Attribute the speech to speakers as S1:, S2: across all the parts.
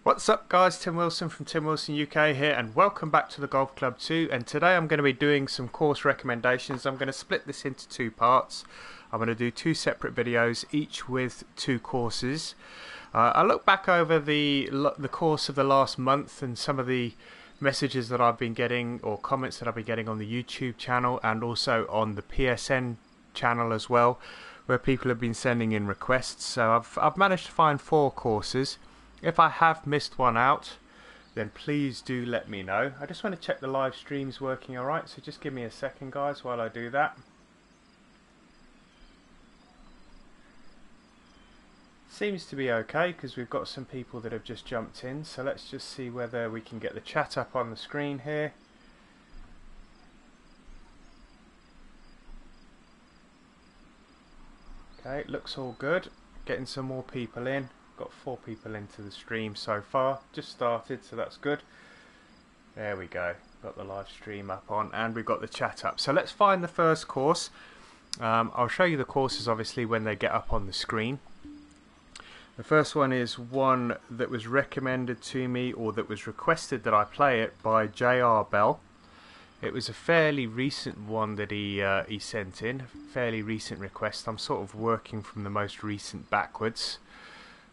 S1: What's up guys, Tim Wilson from Tim Wilson UK here, and welcome back to the Golf Club 2. And today I'm going to be doing some course recommendations. I'm going to split this into two parts. I'm going to do two separate videos, each with two courses. I look back over the course of the last month and some of the messages that I've been getting, or comments that I've been getting on the YouTube channel and also on the PSN channel as well, where people have been sending in requests. So I've managed to find 4 courses. If I have missed one out, then please do let me know. I just want to check the live stream's working alright, so just give me a second guys while I do that. Seems to be okay because we've got some people that have just jumped in, so let's just see whether we can get the chat up on the screen here. Okay, looks all good. Getting some more people in. Got 4 people into the stream so far. Just started, so that's good. There we go. Got the live stream up on, and we've got the chat up. So let's find the first course. I'll show you the courses obviously when they get up on the screen. The first one is one that was recommended to me, or that was requested that I play it, by J.R. Bell. It was a fairly recent one that he sent in. Fairly recent request. I'm sort of working from the most recent backwards.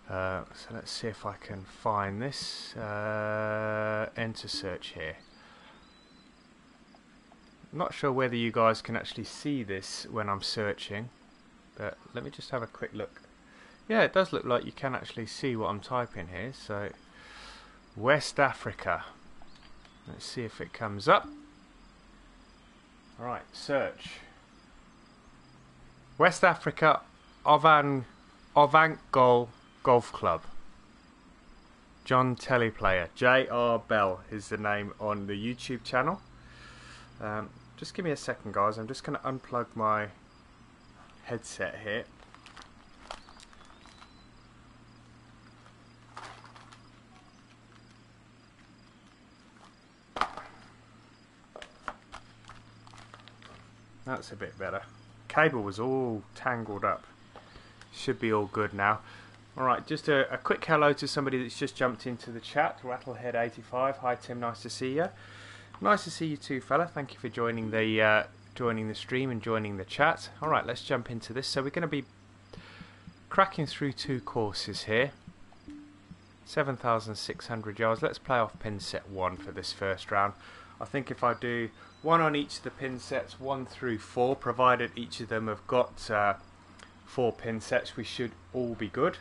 S1: So let's see if I can find this. Enter search here. I'm not sure whether you guys can actually see this when I'm searching, but let me just have a quick look. Yeah, it does look like you can actually see what I'm typing here. So West Africa. Let's see if it comes up. Alright, search. West Africa Avant Golf Club. John Teleplayer. J.R. Bell is the name on the YouTube channel. Just give me a second guys, I'm just going to unplug my headset here. That's a bit better. Cable was all tangled up. Should be all good now. Alright, just a quick hello to somebody that's just jumped into the chat. Rattlehead85. Hi Tim, nice to see you. Nice to see you too, fella. Thank you for joining the stream and joining the chat. Alright, let's jump into this. So we're going to be cracking through 2 courses here. 7,600 yards. Let's play off pin set 1 for this first round. I think if I do 1 on each of the pin sets 1 through 4, provided each of them have got 4 pin sets, we should all be good.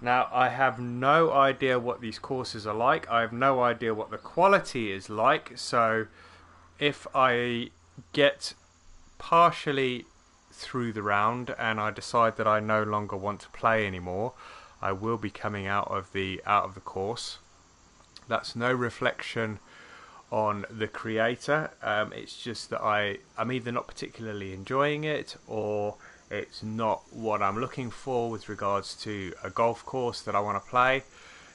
S1: Now, I have no idea what these courses are like. I have no idea what the quality is like. So if I get partially through the round and I decide that I no longer want to play anymore, I will be coming out of the course. That's no reflection on the creator. It's just that I'm either not particularly enjoying it, or it's not what I'm looking for with regards to a golf course that I want to play.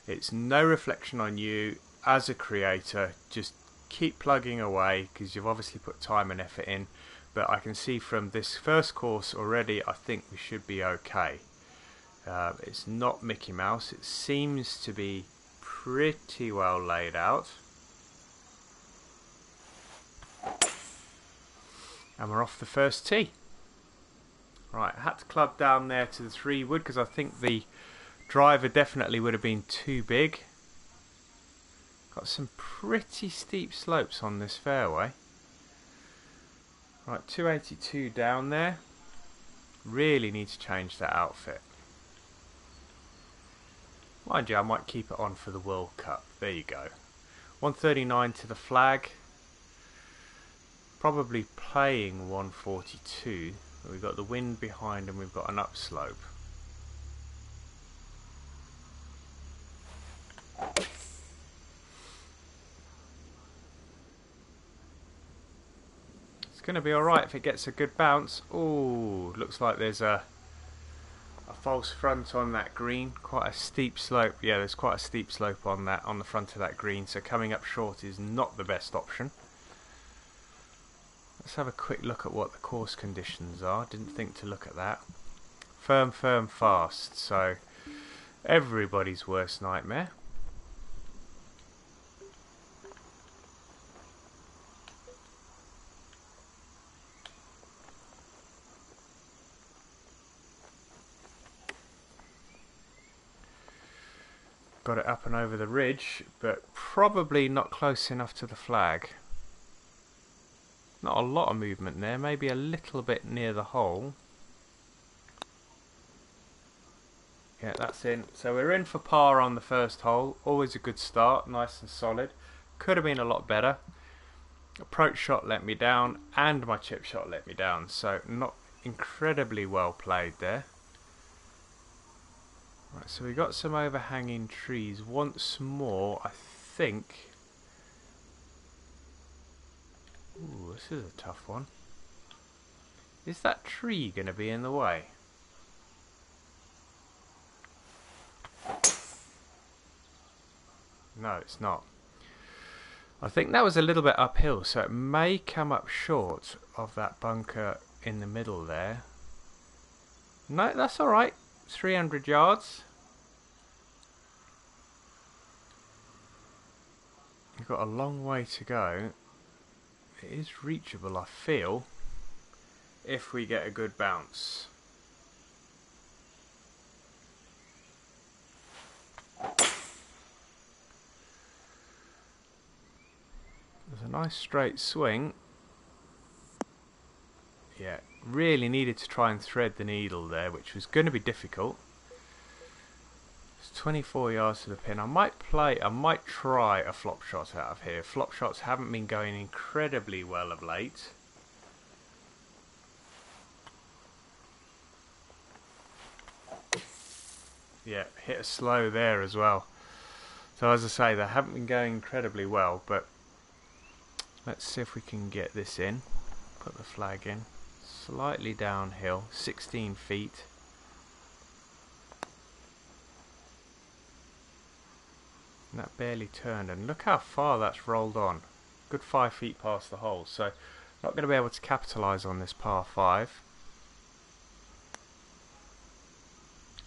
S1: It's no reflection on you as a creator. Just keep plugging away because you've obviously put time and effort in. But I can see from this first course already, I think we should be okay. It's not Mickey Mouse. It seems to be pretty well laid out. And we're off the first tee. Right, I had to club down there to the 3 wood because I think the driver definitely would have been too big. Got some pretty steep slopes on this fairway. Right, 282 down there. Really need to change that outfit. Mind you, I might keep it on for the World Cup. There you go. 139 to the flag. Probably playing 142. We've got the wind behind and we've got an upslope. It's going to be alright if it gets a good bounce. Ooh, looks like there's a false front on that green. Quite a steep slope. Yeah, there's quite a steep slope on that, on the front of that green. So coming up short is not the best option. Let's have a quick look at what the course conditions are. Didn't think to look at that. Firm, firm, fast. So Everybody's worst nightmare. Got it up and over the ridge, but probably not close enough to the flag. Not a lot of movement there, maybe a little bit near the hole. Yeah, that's in. So we're in for par on the first hole. Always a good start, nice and solid. Could have been a lot better. Approach shot let me down, and my chip shot let me down. So not incredibly well played there. Right, so we got some overhanging trees once more, I think. Ooh, this is a tough one. Is that tree going to be in the way? No, it's not. I think that was a little bit uphill, so it may come up short of that bunker in the middle there. No, that's alright. 300 yards. You've got a long way to go. It is reachable, I feel, if we get a good bounce. There's a nice straight swing. Yeah, really needed to try and thread the needle there, which was going to be difficult. It's 24 yards to the pin. I might try a flop shot out of here. Flop shots haven't been going incredibly well of late. Yeah, hit a slow there as well. So as I say, they haven't been going incredibly well, but let's see if we can get this in. Put the flag in. Slightly downhill, 16 feet. And that barely turned, and look how far that's rolled on. Good 5 feet past the hole, so not going to be able to capitalise on this par 5.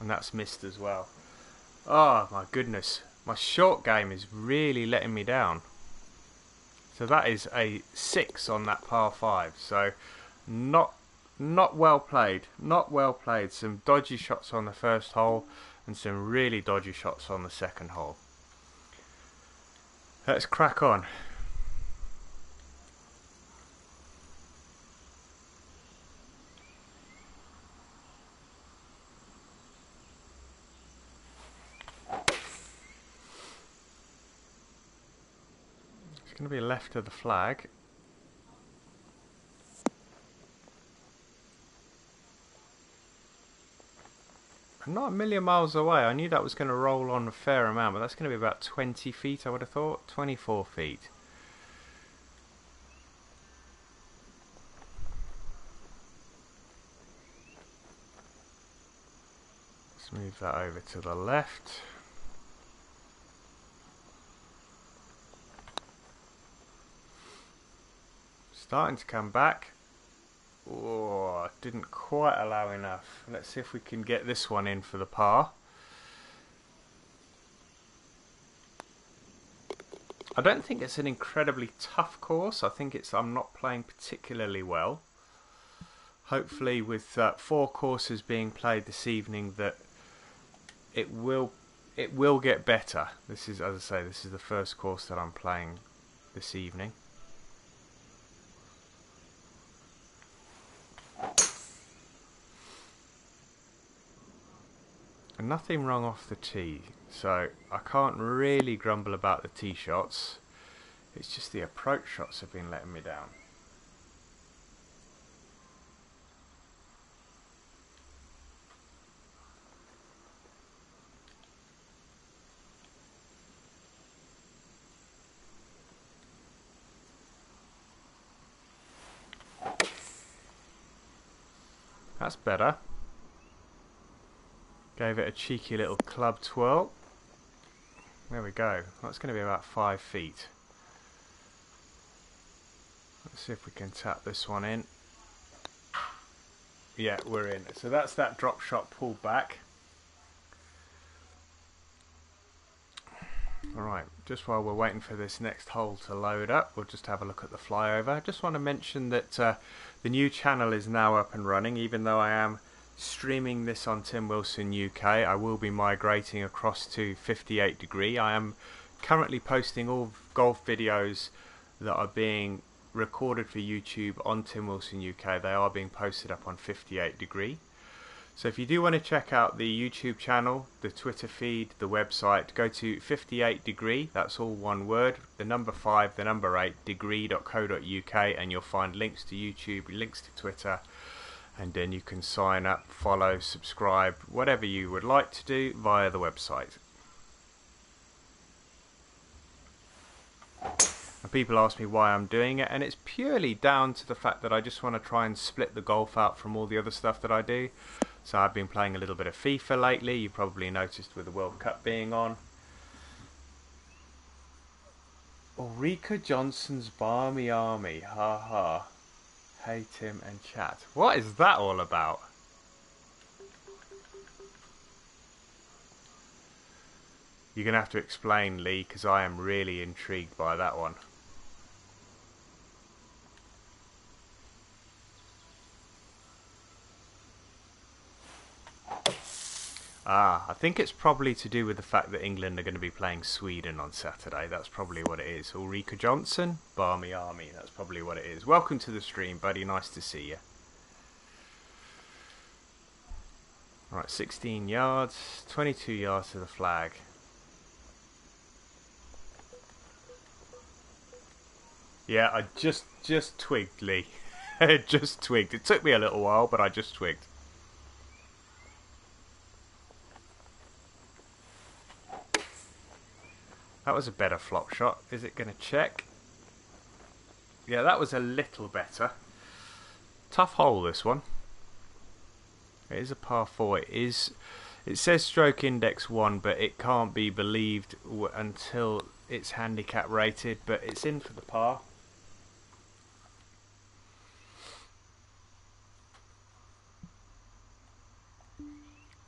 S1: And that's missed as well. Oh my goodness, my short game is really letting me down. So that is a 6 on that par 5, so not well played. Not well played. Some dodgy shots on the first hole and some really dodgy shots on the second hole. Let's crack on. It's going to be left of the flag. Not a million miles away. I knew that was going to roll on a fair amount, but that's going to be about 20 feet, I would have thought. 24 feet. Let's move that over to the left. Starting to come back. Oh, didn't quite allow enough. Let's see if we can get this one in for the par. I don't think it's an incredibly tough course. I think I'm not playing particularly well. Hopefully with 4 courses being played this evening that it will get better. This is, as I say, this is the first course that I'm playing this evening. And nothing wrong off the tee, so I can't really grumble about the tee shots. It's just the approach shots have been letting me down. That's better. Gave it a cheeky little club twirl. There we go. That's going to be about 5 feet. Let's see if we can tap this one in. Yeah, we're in. So that's that drop shot pulled back. Alright, just while we're waiting for this next hole to load up, we'll just have a look at the flyover. I just want to mention that the new channel is now up and running. Even though I am streaming this on Tim Wilson UK, I will be migrating across to 58 Degree. I am currently posting all golf videos that are being recorded for YouTube on Tim Wilson UK. They are being posted up on 58 Degree. So if you do want to check out the YouTube channel, the Twitter feed, the website, go to 58 Degree, that's all one word, the number 5, the number 8, degree.co.uk, and you'll find links to YouTube, links to Twitter, and then you can sign up, follow, subscribe, whatever you would like to do via the website. And people ask me why I'm doing it, and it's purely down to the fact that I just want to try and split the golf out from all the other stuff that I do. So I've been playing a little bit of FIFA lately, you probably noticed with the World Cup being on. Ulrika Johnson's Barmy Army, ha ha. Hey Tim and chat. What is that all about? You're going to have to explain, Lee, because I am really intrigued by that one. I think it's probably to do with the fact that England are going to be playing Sweden on Saturday. That's probably what it is. Ulrika Johnson, Barmy Army. That's probably what it is. Welcome to the stream, buddy. Nice to see you. Alright, 16 yards, 22 yards to the flag. Yeah, I just twigged, Lee. Just twigged. It took me a little while, but I just twigged. That was a better flop shot. Is it going to check? Yeah, that was a little better. Tough hole, this one. It is a par 4. It says stroke index 1, but it can't be believed until it's handicap rated. But it's in for the par.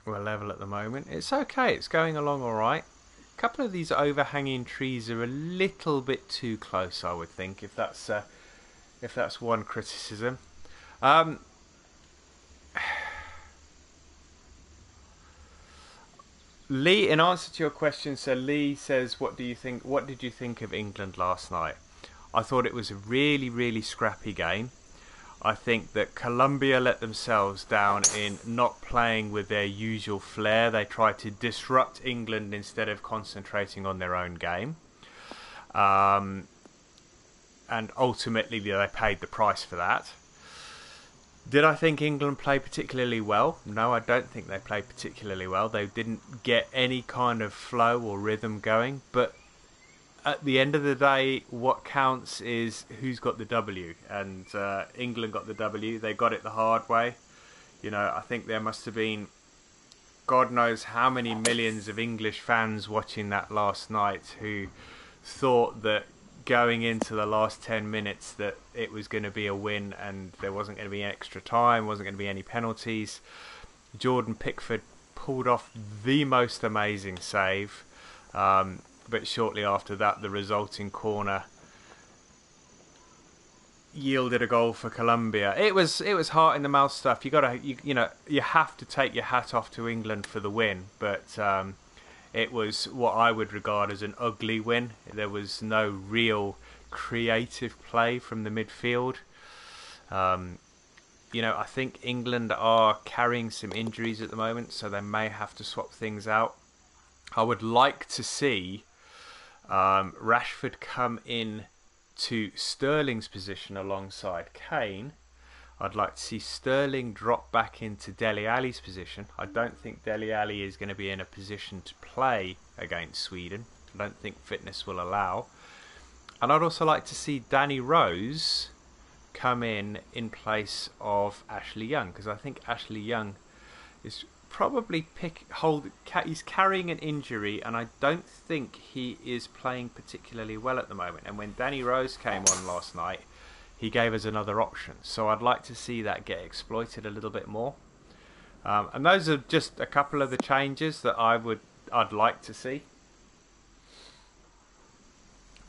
S1: We're level at the moment. It's okay. It's going along all right. A couple of these overhanging trees are a little bit too close, I would think, if that's one criticism. Lee, in answer to your question, so Lee says, what did you think of England last night? I thought it was a really, really scrappy game. I think that Colombia let themselves down in not playing with their usual flair. They tried to disrupt England instead of concentrating on their own game. And ultimately they paid the price for that. Did I think England played particularly well? No, I don't think they played particularly well. They didn't get any kind of flow or rhythm going. But at the end of the day, what counts is who's got the W. And England got the W. They got it the hard way. You know, I think there must have been God knows how many millions of English fans watching that last night who thought that going into the last 10 minutes that it was going to be a win and there wasn't going to be extra time, wasn't going to be any penalties. Jordan Pickford pulled off the most amazing save. But shortly after that, the resulting corner yielded a goal for Colombia. It was heart in the mouth stuff. You have to take your hat off to England for the win, but it was what I would regard as an ugly win. There was no real creative play from the midfield. I think England are carrying some injuries at the moment, so they may have to swap things out. I would like to see Rashford come in to Sterling's position alongside Kane. I'd like to see Sterling drop back into Dele Alli's position. I don't think Dele Alli is going to be in a position to play against Sweden. I don't think fitness will allow. And I'd also like to see Danny Rose come in place of Ashley Young, because I think Ashley Young is probably he's carrying an injury, and I don't think he is playing particularly well at the moment. And when Danny Rose came on last night, he gave us another option. So I'd like to see that get exploited a little bit more. And those are just a couple of the changes that I'd like to see.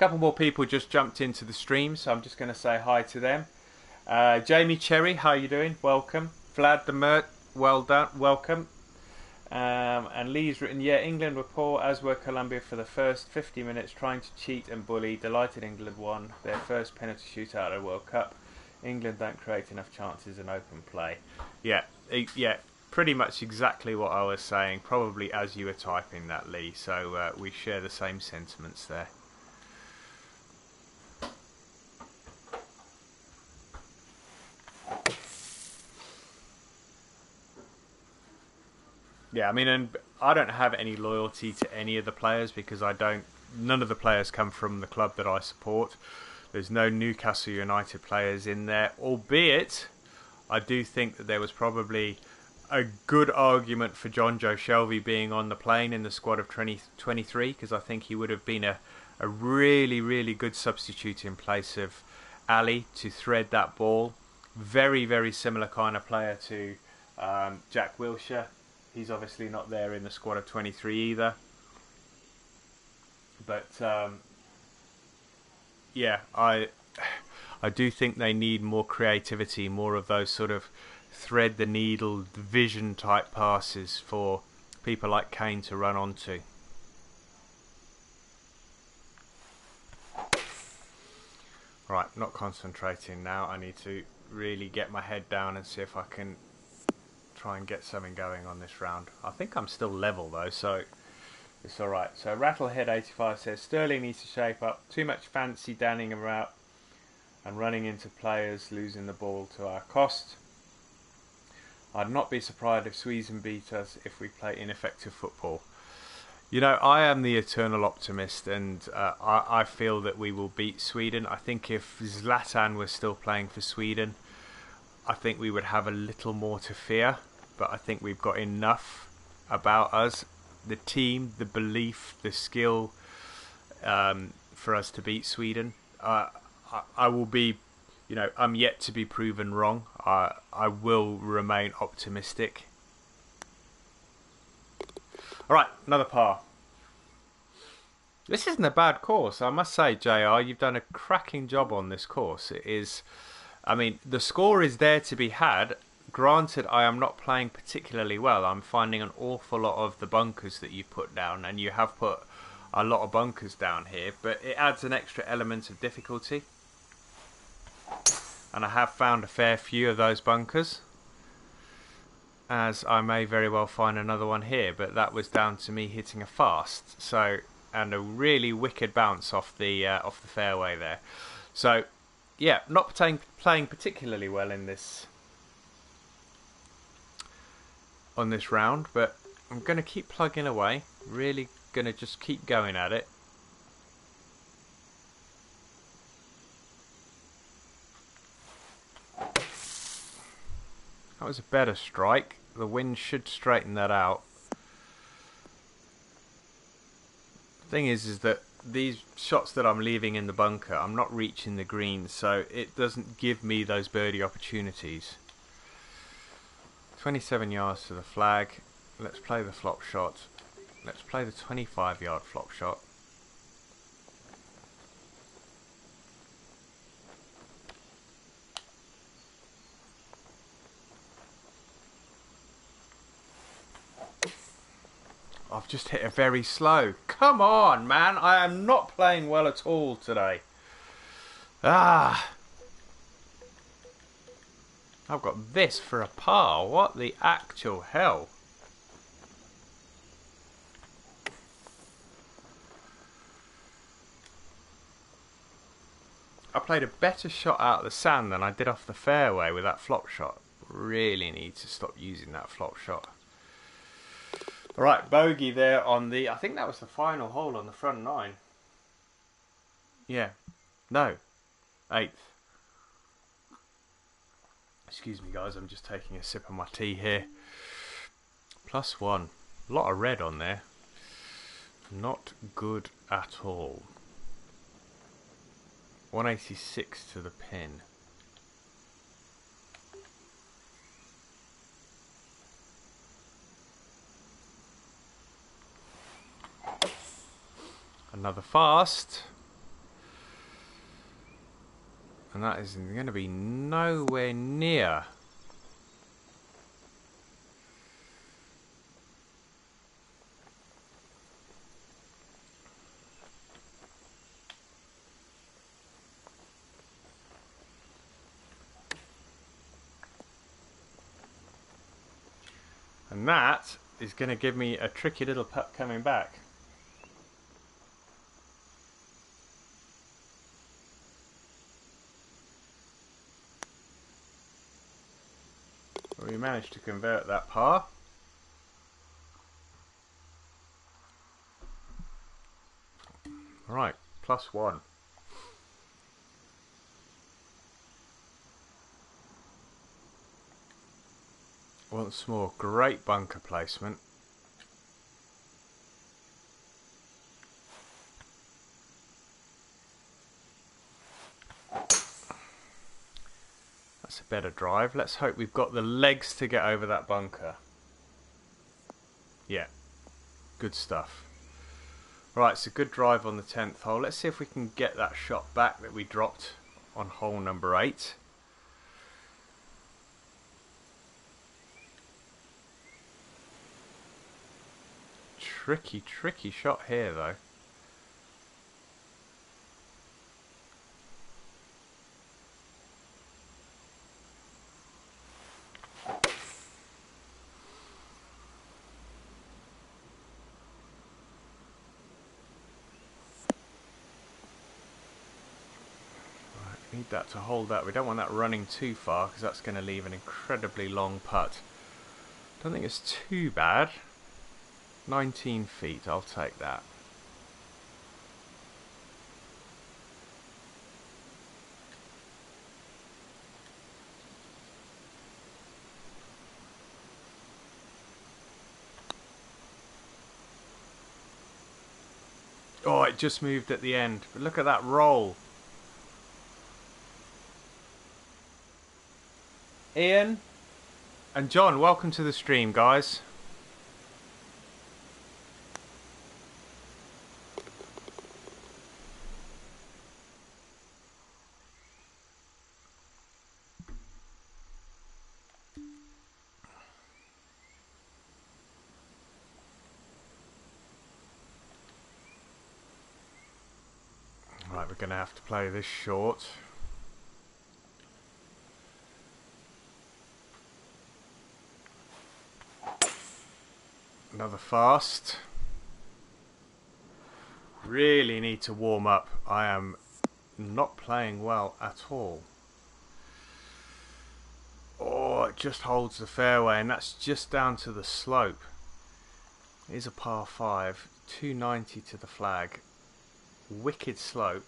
S1: couple more people just jumped into the stream, so I'm just going to say hi to them. Jamie Cherry, how you doing? Welcome. Vlad the Mert, well done, welcome. And Lee's written, yeah, England were poor, as were Colombia for the first 50 minutes, trying to cheat and bully. Delighted England won their first penalty shootout at the World Cup. England don't create enough chances in open play. Yeah, pretty much exactly what I was saying, probably as you were typing that, Lee. So we share the same sentiments there. Yeah, I mean, and I don't have any loyalty to any of the players because none of the players come from the club that I support. There's no Newcastle United players in there, albeit I do think that there was probably a good argument for John Joe Shelby being on the plane in the squad of 2023 because I think he would have been a really, really good substitute in place of Ali to thread that ball. Very, very similar kind of player to Jack Wilshere. He's obviously not there in the squad of 23 either. But yeah, I do think they need more creativity, more of those sort of thread the needle vision type passes for people like Kane to run onto. Right, not concentrating now. I need to really get my head down and see if I can try and get something going on this round. I think I'm still level though, so it's alright. So Rattlehead85 says Sterling needs to shape up. Too much fancy danning about and running into players, losing the ball to our cost. I'd not be surprised if Sweden beat us if we play ineffective football. You know, I am the eternal optimist, and I feel that we will beat Sweden. I think if Zlatan was still playing for Sweden, I think we would have a little more to fear. But I think we've got enough about us, the team, the belief, the skill, for us to beat Sweden. I will be, you know, I'm yet to be proven wrong. I will remain optimistic. All right, another par. This isn't a bad course, I must say, JR. You've done a cracking job on this course. It is, I mean, the score is there to be had. Granted, I am not playing particularly well. I'm finding an awful lot of the bunkers that you put down, and you have put a lot of bunkers down here, but it adds an extra element of difficulty. And I have found a fair few of those bunkers, as I may very well find another one here, but that was down to me hitting a fast, so, and a really wicked bounce off the fairway there. So, yeah, not playing particularly well in this on this round, but I'm going to keep plugging away. Really going to just keep going at it. That was a better strike. The wind should straighten that out. Thing is that these shots that I'm leaving in the bunker, I'm not reaching the green, so it doesn't give me those birdie opportunities. 27 yards to the flag. Let's play the flop shot. Let's play the 25-yard flop shot. I've just hit a very slow. Come on, man. I am not playing well at all today. I've got this for a par. What the actual hell? I played a better shot out of the sand than I did off the fairway with that flop shot. Really need to stop using that flop shot. Alright, bogey there on the... I think that was the final hole on the front nine. Yeah. No. 8th. Excuse me, guys. I'm just taking a sip of my tea here. +1. A lot of red on there. Not good at all. 186 to the pin. Another fast. And that is going to be nowhere near. And that is going to give me a tricky little putt coming back. We managed to convert that par. Right, +1. Once more, great bunker placement. That's a better drive. Let's hope we've got the legs to get over that bunker. Yeah, good stuff. Right, it's a good drive on the 10th hole. Let's see if we can get that shot back that we dropped on hole number 8. Tricky shot here though. Need that to hold that. We don't want that running too far because that's going to leave an incredibly long putt. Don't think it's too bad. 19 feet, I'll take that. Oh, it just moved at the end. But look at that roll. Ian and John, welcome to the stream, guys. Right, we're going to have to play this short. Another fast. Really need to warm up. I am not playing well at all. Oh, it just holds the fairway, and that's just down to the slope. It is a par 5, 290 to the flag. Wicked slope.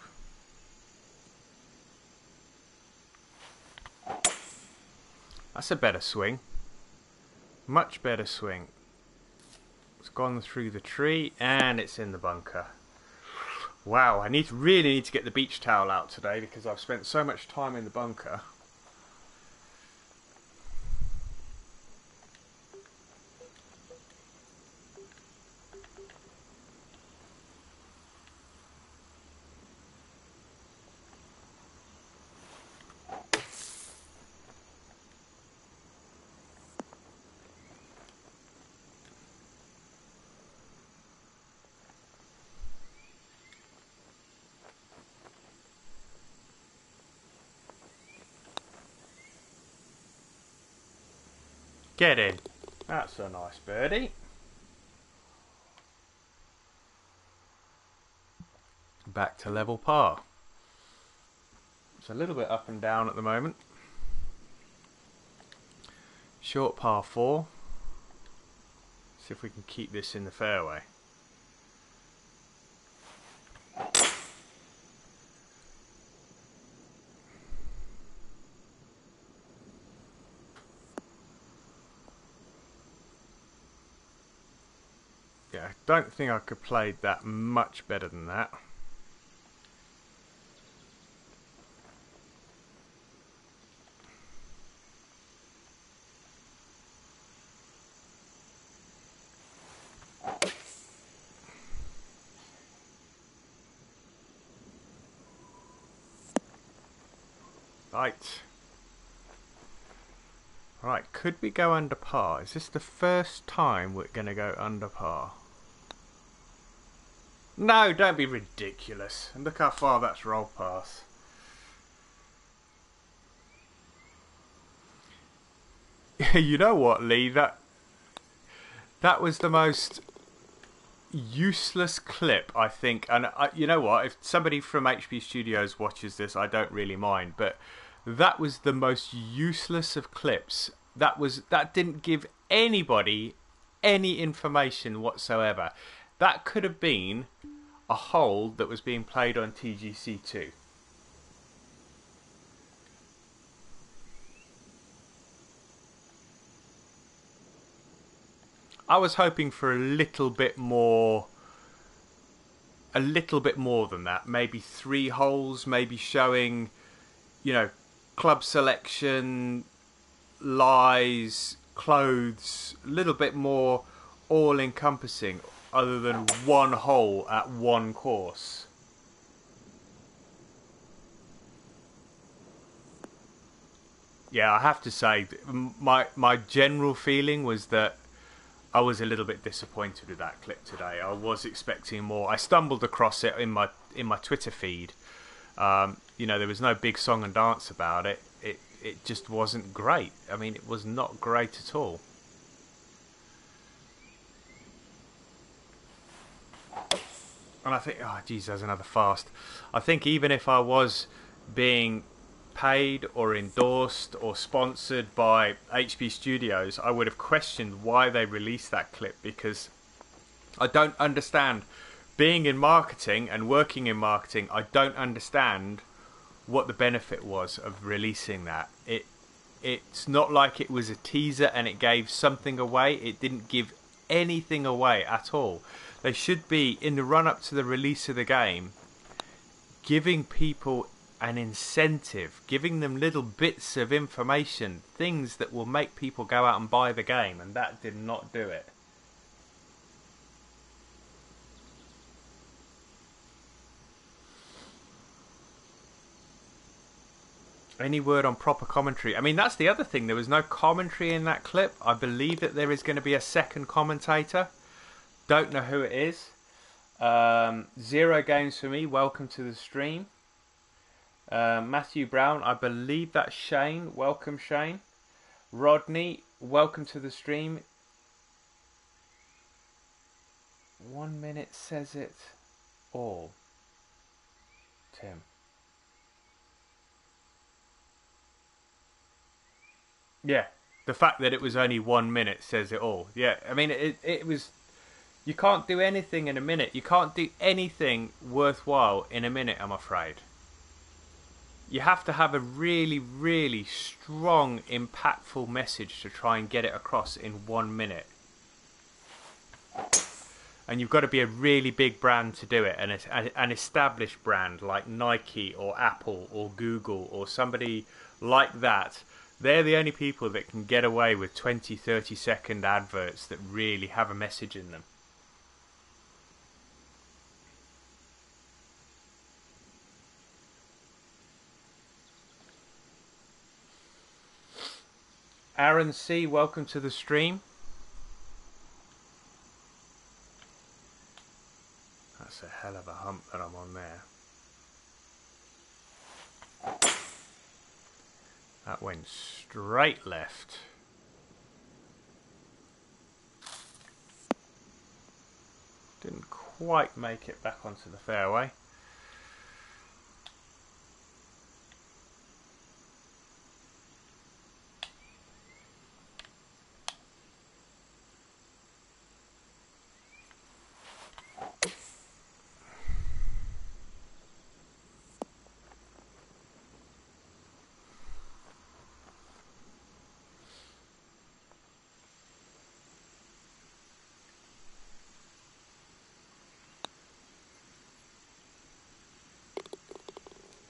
S1: That's a better swing. Much better swing. It's gone through the tree and it's in the bunker. Wow, I really need to get the beach towel out today because I've spent so much time in the bunker. Get in. That's a nice birdie. Back to level par. It's a little bit up and down at the moment. Short par 4. See if we can keep this in the fairway. Yeah, I don't think I could play that much better than that. Right. Right, could we go under par? Is this the first time we're going to go under par? No, don't be ridiculous. And look how far that's roll past. You know what, Lee? That was the most useless clip, I think. And you know what? If somebody from HP Studios watches this, I don't really mind. But that was the most useless of clips. That didn't give anybody any information whatsoever. That could have been a hole that was being played on TGC2. I was hoping for a little bit more than that. Maybe 3 holes, maybe showing, club selection, lies, clothes, a little bit more all encompassing other than 1 hole at 1 course. Yeah, I have to say, my general feeling was that I was a little bit disappointed with that clip today. I was expecting more. I stumbled across it in my Twitter feed. There was no big song and dance about it. It just wasn't great. I mean, it was not great at all. And I think, oh geez, there's another fast. I think even if I was being paid or endorsed or sponsored by HP Studios, I would have questioned why they released that clip, because I don't understand. Being in marketing and working in marketing, I don't understand what the benefit was of releasing that. It's not like it was a teaser and it gave something away. It didn't give anything away at all. They should be, in the run-up to the release of the game, giving people an incentive, giving them little bits of information, things that will make people go out and buy the game, and that did not do it. Any word on proper commentary? I mean, that's the other thing. There was no commentary in that clip. I believe that there is going to be a second commentator. Don't know who it is. 0 games for me. Welcome to the stream. Matthew Brown, I believe that's Shane. Welcome, Shane. Rodney, welcome to the stream. 1 minute says it all. Tim. Yeah, the fact that it was only 1 minute says it all. Yeah, I mean, it was... You can't do anything in a minute. You can't do anything worthwhile in a minute, I'm afraid. You have to have a really, really strong, impactful message to try and get it across in 1 minute. And you've got to be a really big brand to do it. And an established brand like Nike or Apple or Google or somebody like that. They're the only people that can get away with 20, 30-second adverts that really have a message in them. Aaron C, welcome to the stream. That's a hell of a hump that I'm on there. That went straight left. Didn't quite make it back onto the fairway.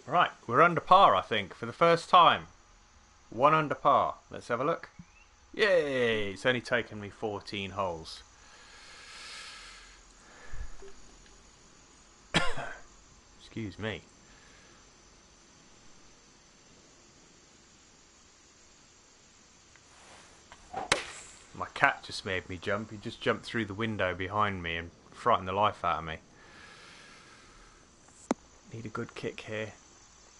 S1: Right, we're under par, I think, for the first time. 1 under par. Let's have a look. Yay! It's only taken me 14 holes. Excuse me. cat just made me jump. He just jumped through the window behind me and frightened the life out of me. Need a good kick here.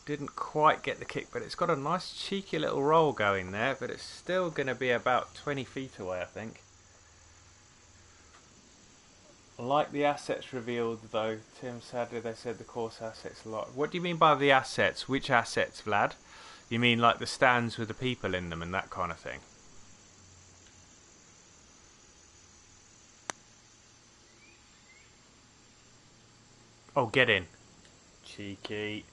S1: Didn't quite get the kick, but it's got a nice cheeky little roll going there, but it's still going to be about 20 feet away, I think. I like the assets revealed, though. Tim, sadly, they said the course assets a lot. What do you mean by the assets? Which assets, Vlad? You mean like the stands with the people in them and that kind of thing? Oh, get in. Cheeky.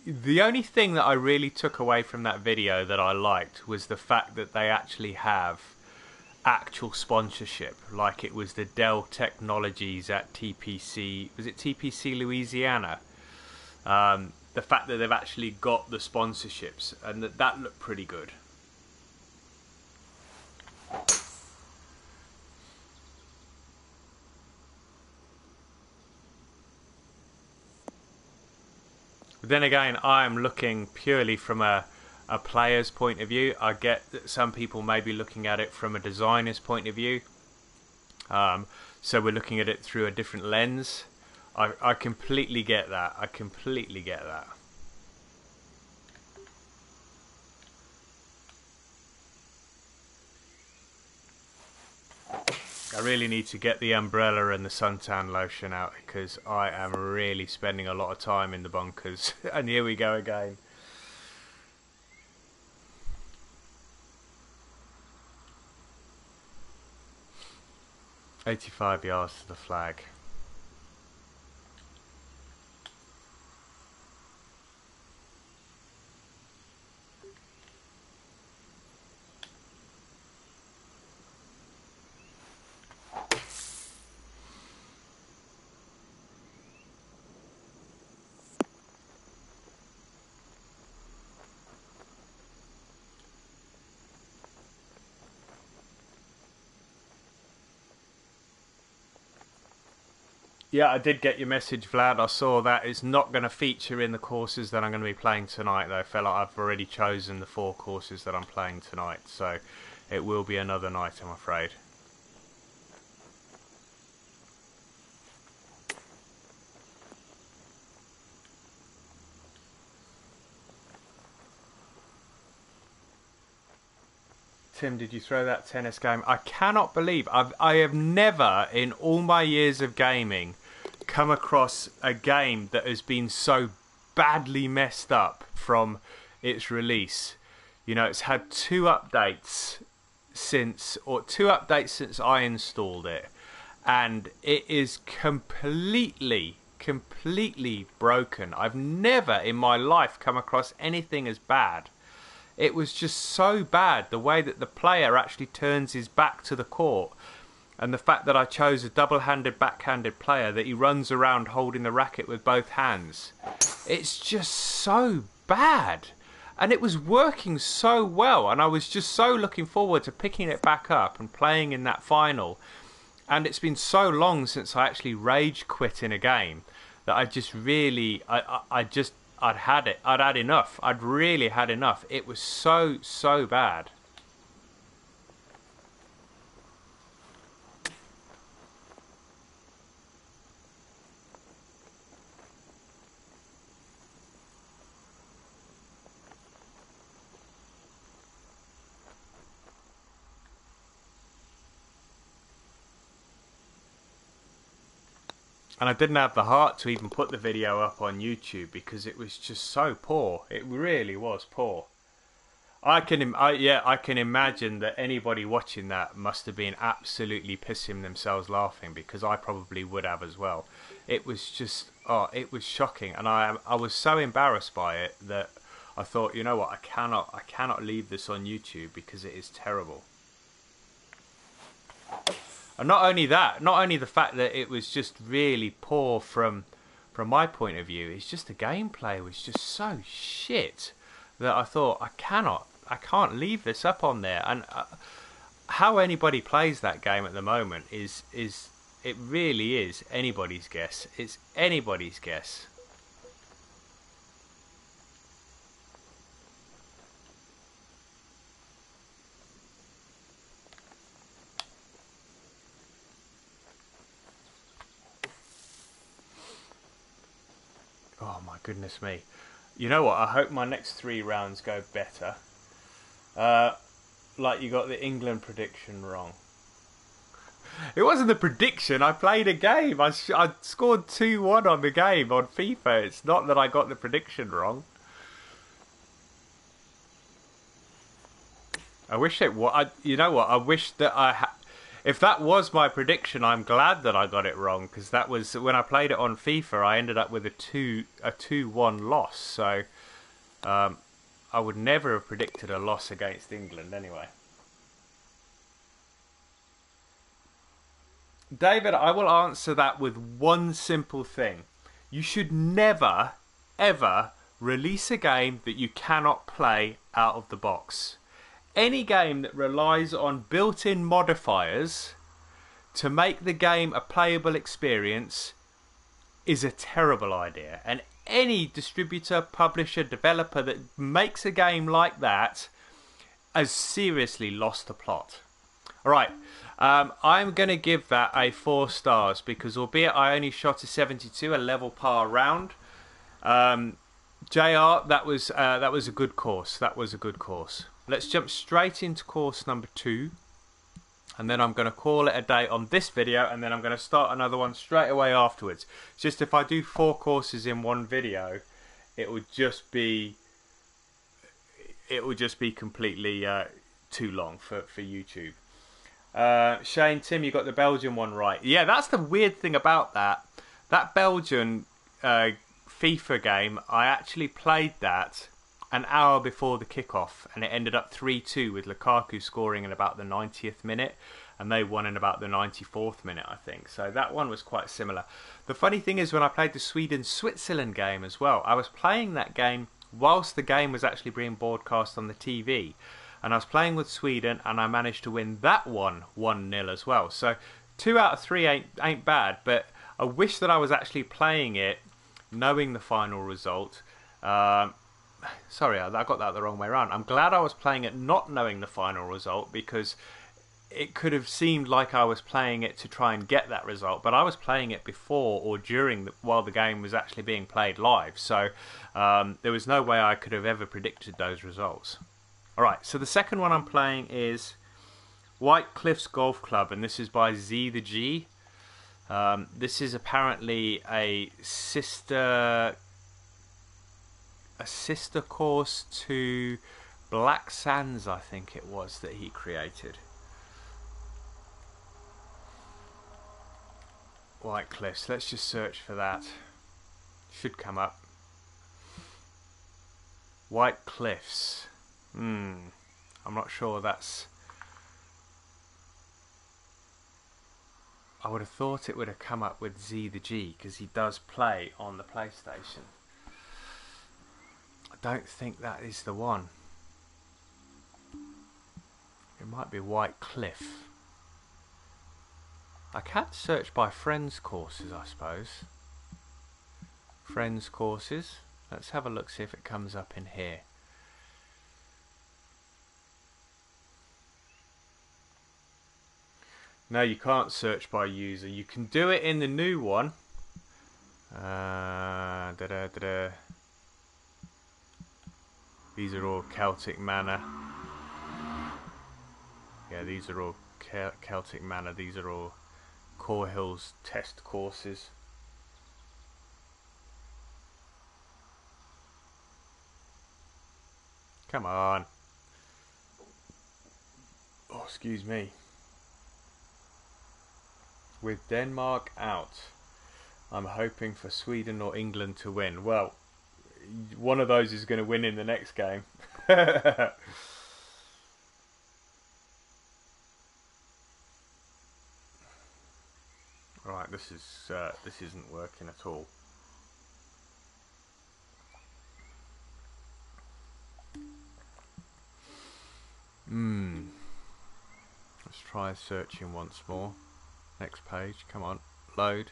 S1: The only thing that I really took away from that video that I liked was the fact that they actually have actual sponsorship, like it was the Dell Technologies at TPC. Was it TPC Louisiana? The fact that they've actually got the sponsorships and that looked pretty good. But then again, I am looking purely from a player's point of view. I get that some people may be looking at it from a designer's point of view. So we're looking at it through a different lens. I completely get that. I completely get that. I really need to get the umbrella and the suntan lotion out because I am really spending a lot of time in the bunkers. And here we go again. "85 yards to the flag." Yeah, I did get your message, Vlad. I saw that. It's not going to feature in the courses that I'm going to be playing tonight, though. I feel like I've already chosen the 4 courses that I'm playing tonight, so it will be another night, I'm afraid. Tim, did you throw that tennis game? I cannot believe I have never in all my years of gaming come across a game that has been so badly messed up from its release. You know, it's had 2 updates since I installed it, and it is completely broken. I've never in my life come across anything as bad. It was just so bad, the way that the player actually turns his back to the court, and the fact that I chose a double-handed backhanded player, that he runs around holding the racket with both hands. It's just so bad. And it was working so well, and I was just so looking forward to picking it back up and playing in that final. And it's been so long since I actually rage quit in a game that I just really, I'd had it. I'd had enough. I'd really had enough. It was so bad. And I didn't have the heart to even put the video up on YouTube because it was just so poor. It really was poor. I can imagine that anybody watching that must have been absolutely pissing themselves laughing, because I probably would have as well. It was just, it was shocking, and I was so embarrassed by it that I thought, you know what, I cannot leave this on YouTube because it is terrible. And not only that, not only the fact that it was just really poor from my point of view, it's just the gameplay was just so shit. that I thought I can't leave this up on there. And how anybody plays that game at the moment is it really is anybody's guess. It's anybody's guess. Oh my goodness me. You know what? I hope my next 3 rounds go better. Like you got the England prediction wrong. It wasn't the prediction. I played a game. I scored 2-1 on the game on FIFA. It's not that I got the prediction wrong. I wish it was. You know what? I wish that if that was my prediction, I'm glad that I got it wrong, because that was when I played it on FIFA. I ended up with a 2-1 loss. So I would never have predicted a loss against England anyway. David, I will answer that with one simple thing. You should never, ever release a game that you cannot play out of the box. Any game that relies on built-in modifiers to make the game a playable experience is a terrible idea. And any distributor, publisher, developer that makes a game like that has seriously lost the plot. Alright, I'm going to give that a 4 stars because albeit I only shot a 72, a level par round, JR, that was a good course. That was a good course. Let's jump straight into course number 2. And then I'm going to call it a day on this video, and then I'm going to start another one straight away afterwards. Just if I do 4 courses in one video, it would just be completely too long for YouTube. Shane, Tim, you got the Belgian one right. Yeah, that's the weird thing about that. That Belgian FIFA game, I actually played that an hour before the kickoff, and it ended up 3-2 with Lukaku scoring in about the 90th minute, and they won in about the 94th minute, I think. So that one was quite similar. The funny thing is, when I played the Sweden-Switzerland game as well, I was playing that game whilst the game was actually being broadcast on the TV. And I was playing with Sweden, and I managed to win that one 1-0 as well. So 2 out of 3 ain't bad, but I wish that I was actually playing it knowing the final result. Sorry, I got that the wrong way around. I'm glad I was playing it not knowing the final result, because it could have seemed like I was playing it to try and get that result, but I was playing it before or during while the game was actually being played live. So there was no way I could have ever predicted those results. Alright, so the second one I'm playing is White Cliffs Golf Club, and this is by Z the G. This is apparently a sister course to Black Sands, I think it was, that he created. White Cliffs, let's just search for that. Should come up. White Cliffs. I'm not sure that's... I would have thought it would have come up with Z the G, because he does play on the PlayStation. I don't think that is the one. It might be White Cliff. I can search by friends courses, I suppose. Friends courses. Let's have a look, see if it comes up in here. No, you can't search by user. You can do it in the new one. These are all Celtic Manor. Yeah, these are all Celtic Manor. These are all Core Hills test courses. Come on. Oh, excuse me. With Denmark out, I'm hoping for Sweden or England to win. Well, one of those is going to win in the next game. Right, this isn't working at all. Let's try searching once more. Next page, come on, load.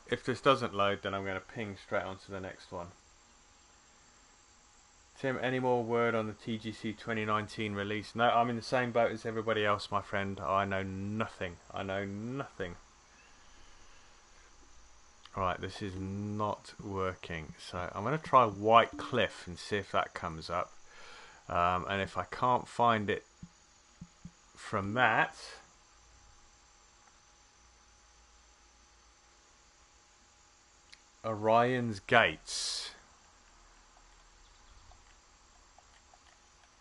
S1: If this doesn't load, then I'm going to ping straight onto the next one. Tim, any more word on the TGC 2019 release? No, I'm in the same boat as everybody else, my friend. I know nothing. I know nothing. Right, this is not working. So I'm going to try White Cliff and see if that comes up. And if I can't find it from that, Orion's Gates.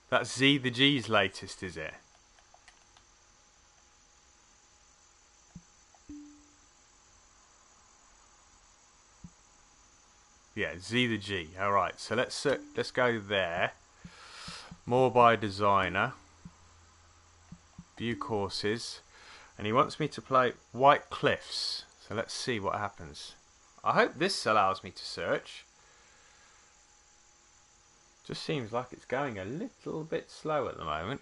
S1: That's Z the G's latest, is it? Yeah, Z the G. All right, so let's go there. More by designer. View courses, and he wants me to play White Cliffs. So let's see what happens. I hope this allows me to search. Just seems like it's going a little bit slow at the moment.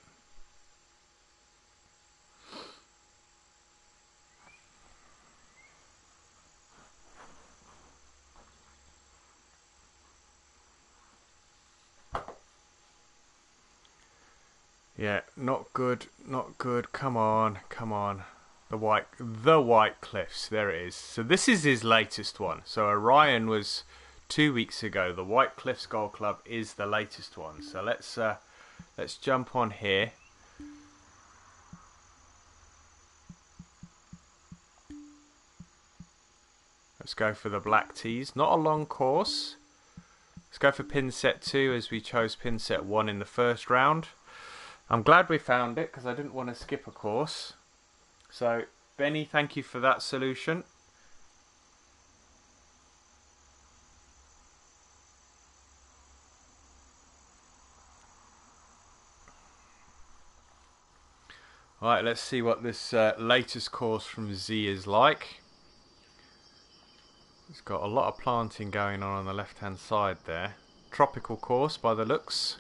S1: Yeah, not good, not good. Come on, come on. The White Cliffs. There it is. So this is his latest one. So Orion was 2 weeks ago. The White Cliffs Golf Club is the latest one. So let's jump on here. Let's go for the black tees. Not a long course. Let's go for pin set 2 as we chose pin set 1 in the first round. I'm glad we found it because I didn't want to skip a course. So, Benny, thank you for that solution. Alright, let's see what this latest course from Z is like. It's got a lot of planting going on the left hand side there. Tropical course by the looks.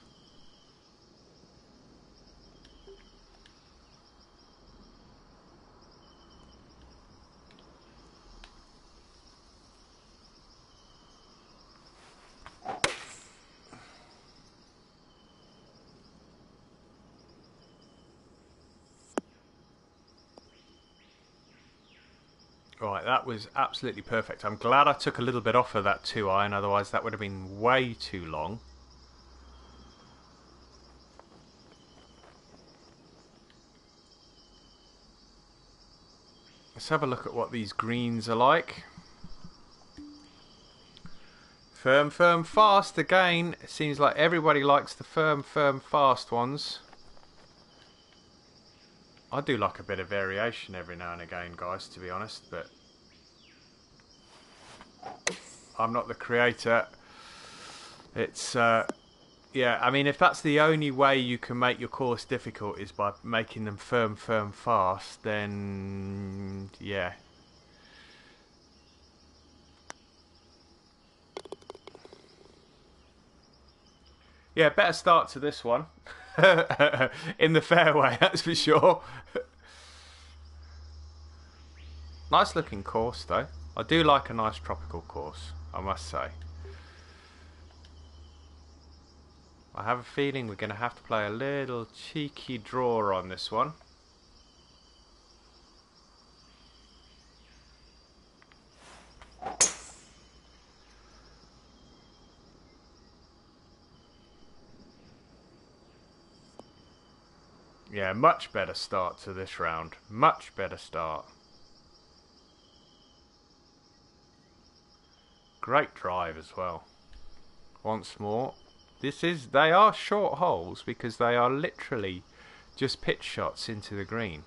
S1: Right, that was absolutely perfect. I'm glad I took a little bit off of that 2-iron, otherwise that would have been way too long. Let's have a look at what these greens are like. Firm, firm, fast again. It seems like everybody likes the firm, firm, fast ones. I do like a bit of variation every now and again, guys, to be honest, but I'm not the creator. It's, yeah, I mean, if that's the only way you can make your course difficult is by making them firm, firm, fast, then, yeah. Yeah, better start to this one. In the fairway, that's for sure. Nice looking course though. I do like a nice tropical course, I must say. I have a feeling we're going to have to play a little cheeky draw on this one. Yeah, much better start to this round. Much better start. Great drive as well. Once more. They are short holes because they are literally just pitch shots into the green.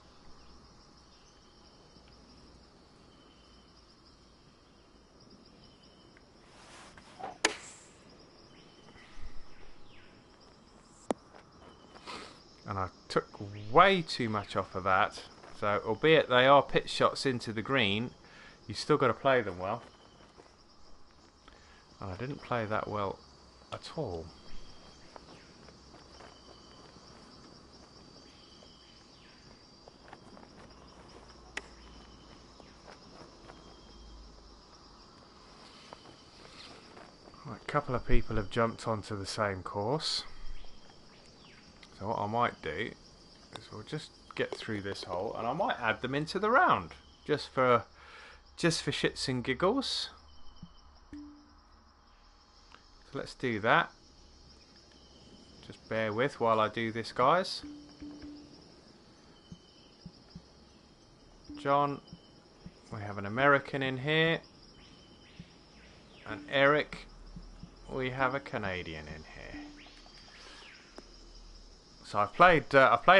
S1: And I took way too much off of that. So, albeit they are pitch shots into the green, you've still got to play them well. And I didn't play that well at all. couple of people have jumped onto the same course. So what I might do is we'll just get through this hole, and I might add them into the round just for shits and giggles. So let's do that. Just bear with while I do this, guys. John, we have an American in here, and Eric, we have a Canadian in here. So I've played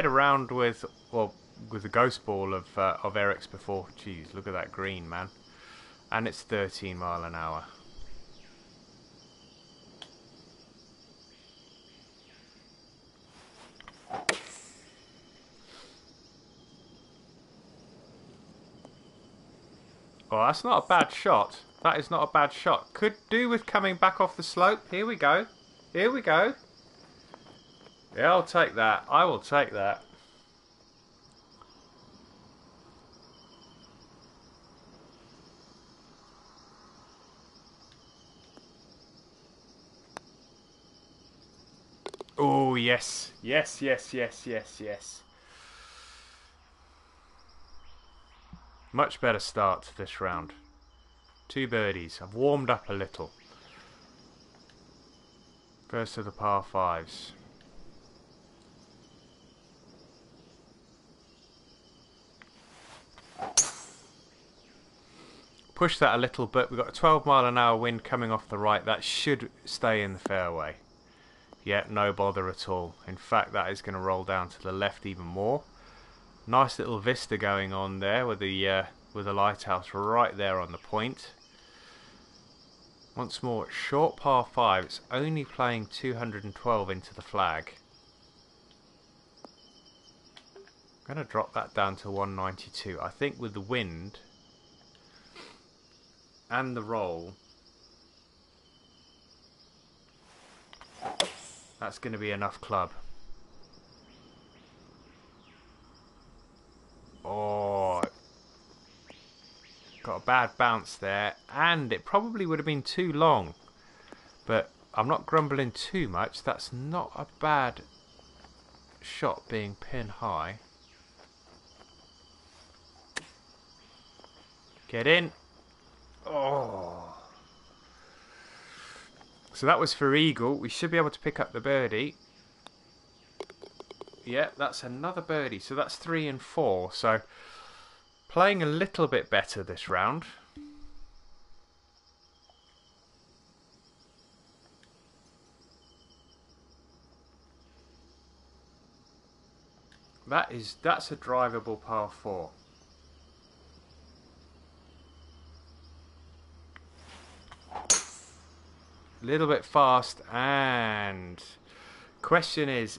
S1: around with the ghost ball of Eric's before. Jeez, look at that green, man, and it's 13 mile an hour. Well, that's not a bad shot. That is not a bad shot. Could do with coming back off the slope. Here we go. Here we go. Yeah, I'll take that. I will take that. Oh, yes. Yes, yes, yes, yes, yes. Much better start to this round. 2 birdies. I've warmed up a little. First of the par 5s. Push that a little bit. We've got a 12 mile an hour wind coming off the right. That should stay in the fairway. Yeah, no bother at all. In fact, that is going to roll down to the left even more. Nice little vista going on there with the lighthouse right there on the point. Once more, short par 5. It's only playing 212 into the flag. I'm going to drop that down to 192. I think with the wind and the roll, that's going to be enough club. Oh, got a bad bounce there, and it probably would have been too long, but I'm not grumbling too much. That's not a bad shot being pin high. Get in. Oh, so that was for eagle. We should be able to pick up the birdie. Yeah, that's another birdie. So that's 3 and 4. So playing a little bit better this round. That's a drivable par 4. A little bit fast, and question is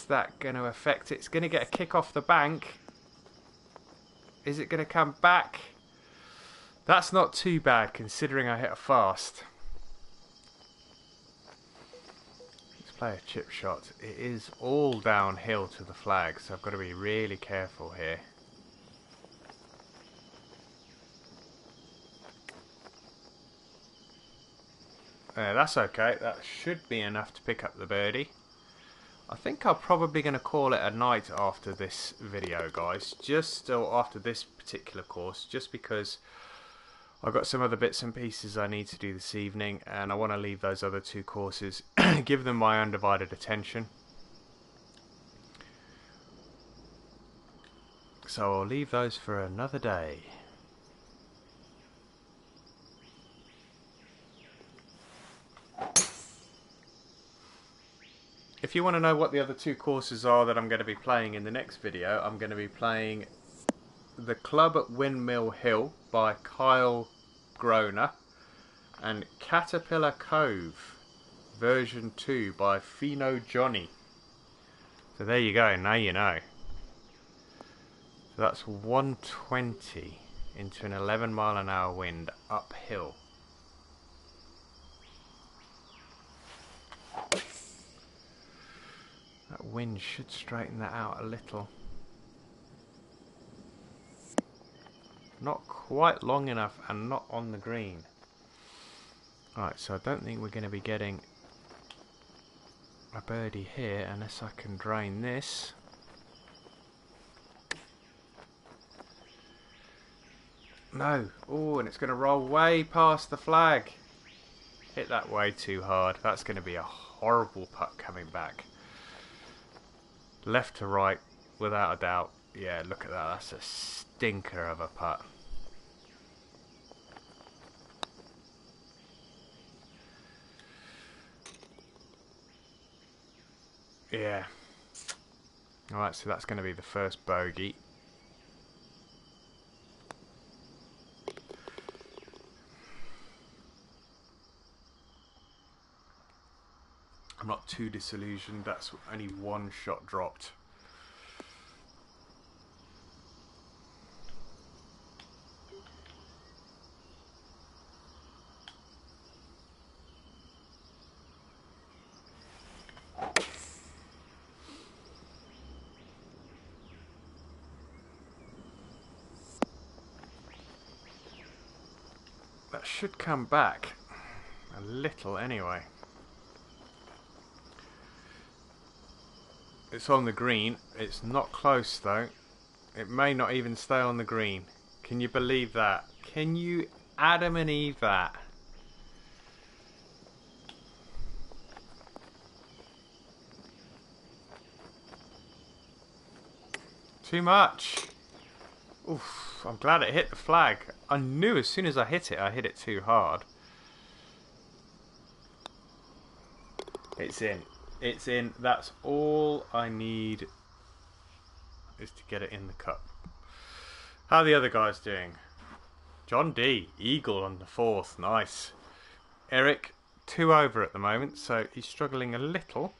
S1: that going to affect it? It's going to get a kick off the bank. Is it going to come back? That's not too bad considering I hit a fast. Let's play a chip shot. It is all downhill to the flag, so I've got to be really careful here. That's okay. That should be enough to pick up the birdie. I think I'm probably going to call it a night after this video, guys. After this particular course, just because I've got some other bits and pieces I need to do this evening, and I want to leave those other 2 courses, give them my undivided attention. So I'll leave those for another day. If you want to know what the other 2 courses are that I'm going to be playing in the next video, I'm going to be playing The Club at Windmill Hill by Kyle Groner and Caterpillar Cove version 2 by Fino Johnny. So there you go, now you know. So that's 120 into an 11 mile an hour wind uphill. That wind should straighten that out a little. Not quite long enough and not on the green. Right, so I don't think we're going to be getting a birdie here unless I can drain this. No. Oh, and it's going to roll way past the flag. Hit that way too hard. That's going to be a horrible putt coming back. Left to right, without a doubt. Yeah, look at that. That's a stinker of a putt. Yeah. Alright, so that's going to be the first bogey. I'm not too disillusioned. That's only one shot dropped. That should come back. A little anyway. It's on the green. It's not close though. It may not even stay on the green. Can you believe that? Can you Adam and Eve that? Too much. Oof, I'm glad it hit the flag. I knew as soon as I hit it too hard. It's in. It's in. That's all I need is to get it in the cup. How are the other guys doing? John D. Eagle on the 4th. Nice. Eric, 2 over at the moment, so he's struggling a little.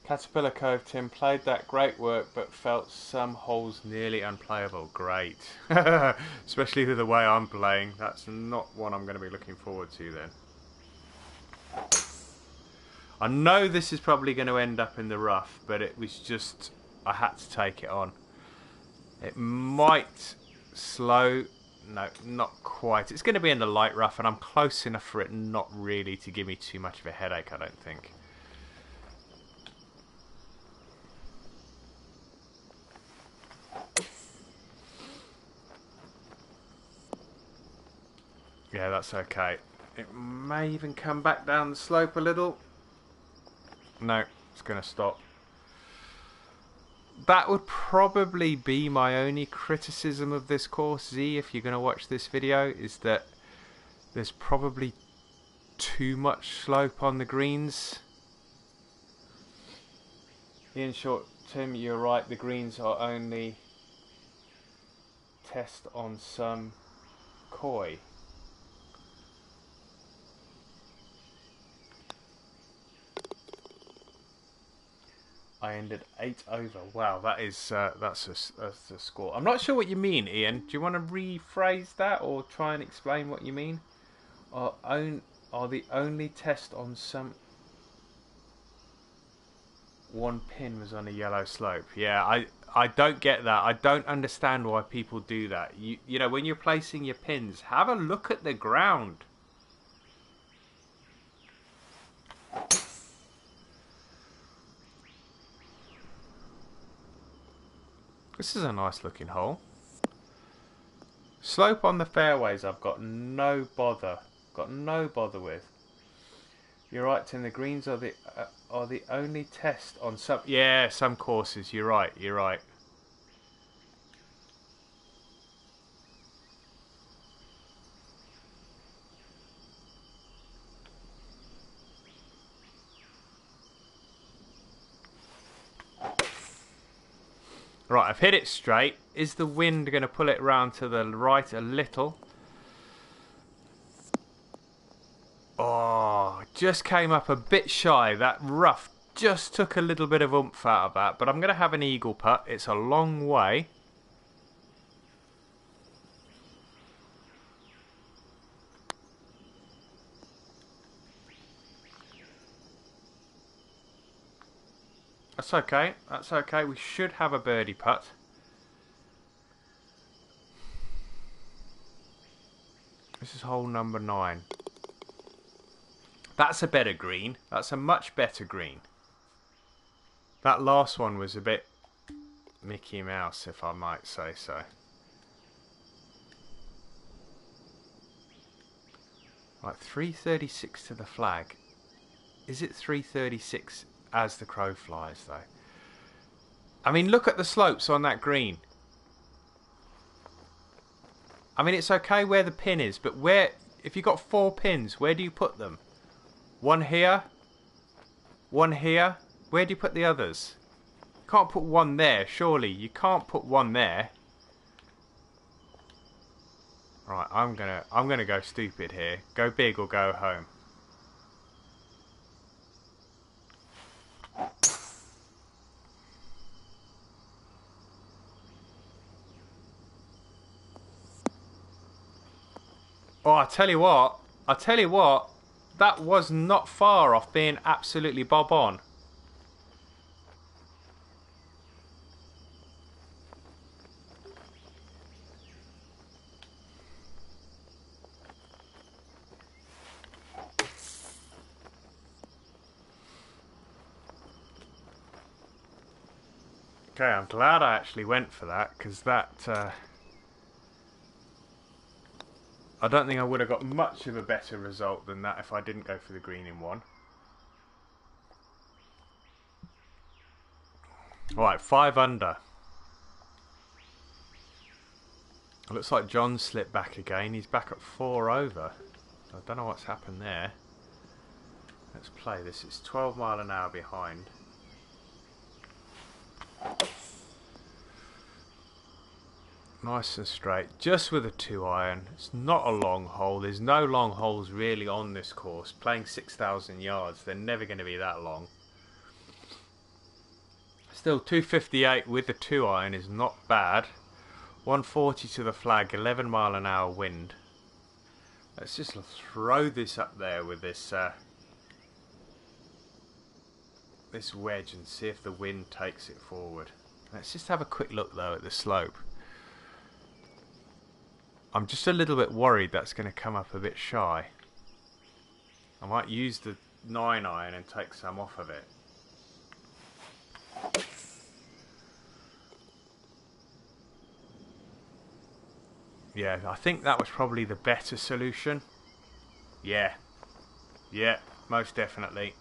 S1: Caterpillar Cove Tim played that great work but felt some holes nearly unplayable. Great. Especially with the way I'm playing. That's not one I'm going to be looking forward to then. I know this is probably going to end up in the rough, but it was just, I had to take it on. It might slow, no, not quite. It's going to be in the light rough and I'm close enough for it not really to give me too much of a headache, I don't think. Yeah, that's okay. It may even come back down the slope a little. No, it's going to stop. That would probably be my only criticism of this course, Z, if you're going to watch this video, is that there's probably too much slope on the greens. Ian Short, Tim, you're right, the greens are only test on some koi. I ended 8 over. Wow, that is that's a score. I'm not sure what you mean, Ian. Do you want to rephrase that or try and explain what you mean? Are the only test on some one pin was on a yellow slope? Yeah, I don't get that. I don't understand why people do that. You know, when you're placing your pins, have a look at the ground. This is a nice looking hole. Slope on the fairways I've got no bother. Got no bother with. You're right, Tim. The greens are the only test on some. Yeah, some courses. You're right. You're right. Right, I've hit it straight. Is the wind going to pull it round to the right a little? Oh, just came up a bit shy. That rough just took a little bit of oomph out of that. But I'm going to have an eagle putt. It's a long way. That's okay. That's okay. We should have a birdie putt. This is hole number 9. That's a better green. That's a much better green. That last one was a bit Mickey Mouse, if I might say so. Right, 336 to the flag. Is it 336 as the crow flies, though? I mean, look at the slopes on that green. I mean, it's okay where the pin is, but where, if you've got 4 pins, where do you put them? One here, one here. Where do you put the others? You can't put one there, surely. You can't put one there. Right, I'm gonna go stupid here. Go big or go home. Oh, I tell you what, that was not far off being absolutely bob on. Okay, I'm glad I actually went for that, because that... I don't think I would have got much of a better result than that if I didn't go for the green in one. Alright, 5 under. It looks like John slipped back again. He's back at 4 over. I don't know what's happened there. Let's play this. It's 12 mile an hour behind. Nice and straight, just with a 2-iron. It's not a long hole. There's no long holes really on this course. Playing 6,000 yards, they're never going to be that long. Still, 258 with the 2-iron is not bad. 140 to the flag, 11 mile an hour wind. Let's just throw this up there with this this wedge and see if the wind takes it forward. Let's just have a quick look though at the slope. I'm just a little bit worried that's going to come up a bit shy. I might use the 9-iron and take some off of it. Yeah, I think that was probably the better solution. Yeah, most definitely.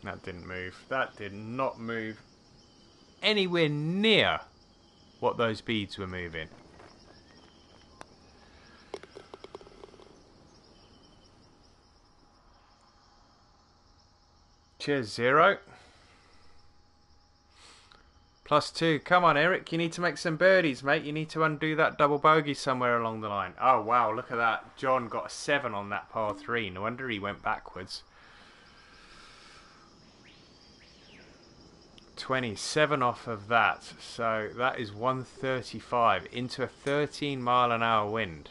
S1: That didn't move. That did not move anywhere near what those beads were moving. Cheers, 0. +2. Come on, Eric. You need to make some birdies, mate. You need to undo that double bogey somewhere along the line. Oh, wow. Look at that. John got a 7 on that par 3. No wonder he went backwards. 27 off of that, so that is 135 into a 13 mile an hour wind.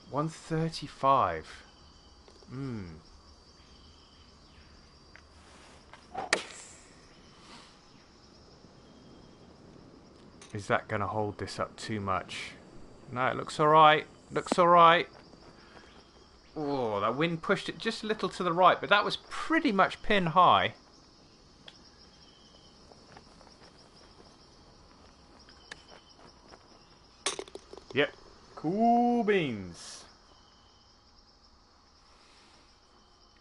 S1: 135. Is that going to hold this up too much? No, it looks alright. Looks alright. Oh, that wind pushed it just a little to the right, but that was pretty much pin high. Yep. Cool beans.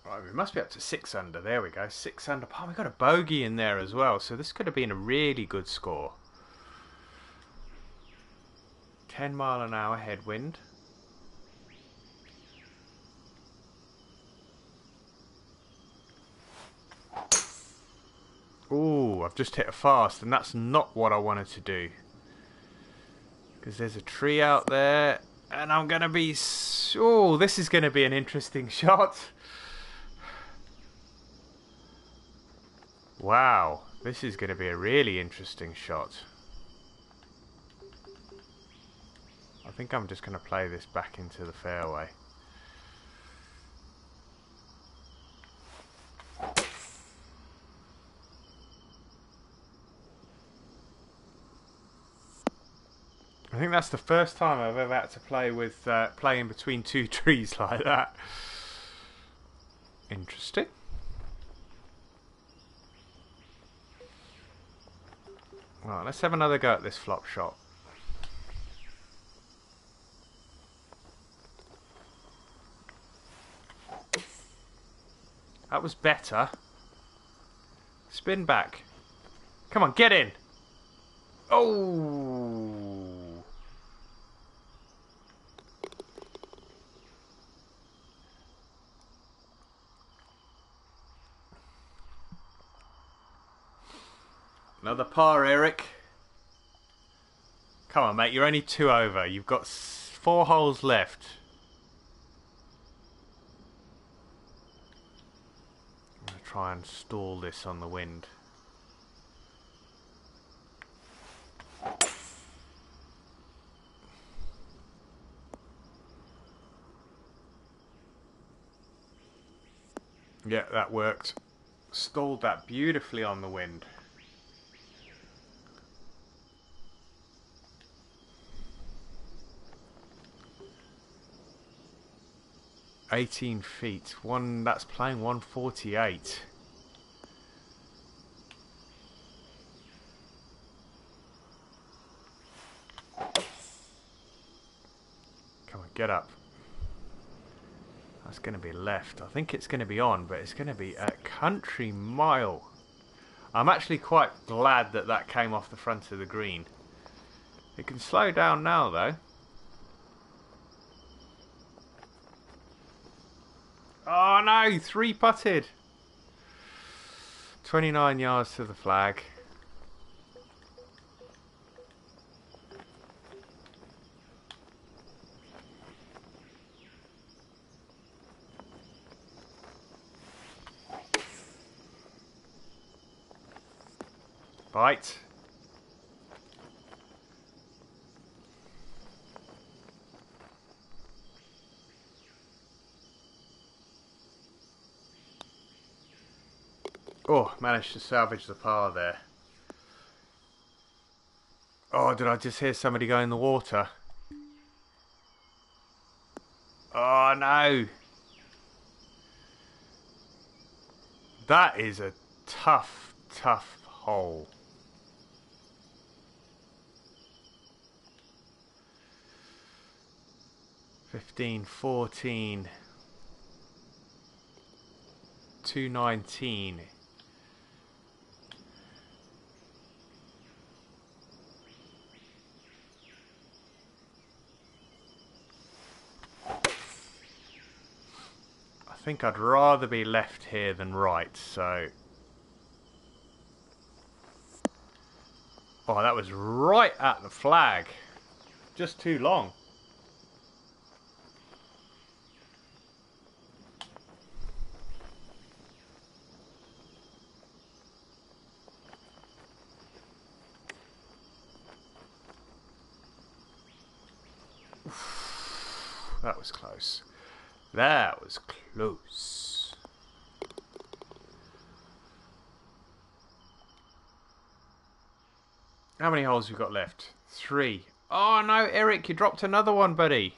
S1: Right, we must be up to 6 under. There we go. 6 under. Oh, we got a bogey in there as well, so this could have been a really good score. 10 mile an hour headwind. Ooh, I've just hit a fast, and that's not what I wanted to do. Because there's a tree out there, and I'm going to be... Oh, this is going to be an interesting shot. Wow, This is going to be a really interesting shot. I think I'm just going to play this back into the fairway. I think that's the first time I've ever had to play with playing between two trees like that. Interesting. Right, let's have another go at this flop shot. That was better. Spin back. Come on, get in. Oh. Another par, Eric. Come on, mate. You're only 2 over. You've got 4 holes left. I'm going to try and stall this on the wind. Yeah, that worked. Stalled that beautifully on the wind. $18 feet. That's playing 148. Come on, get up. That's going to be left. I think it's going to be on, but it's going to be a country mile. I'm actually quite glad that that came off the front of the green. It can slow down now, though. Oh no, 3 putted. 29 yards to the flag. Bite. Oh, managed to salvage the par there. Oh, did I just hear somebody go in the water? Oh no. That is a tough, tough hole. $15, $14, $2.19. I think I'd rather be left here than right, so... Oh, that was right at the flag. Just too long. That was close. That was close. How many holes have we got left? 3. Oh no, Eric, you dropped another one, buddy.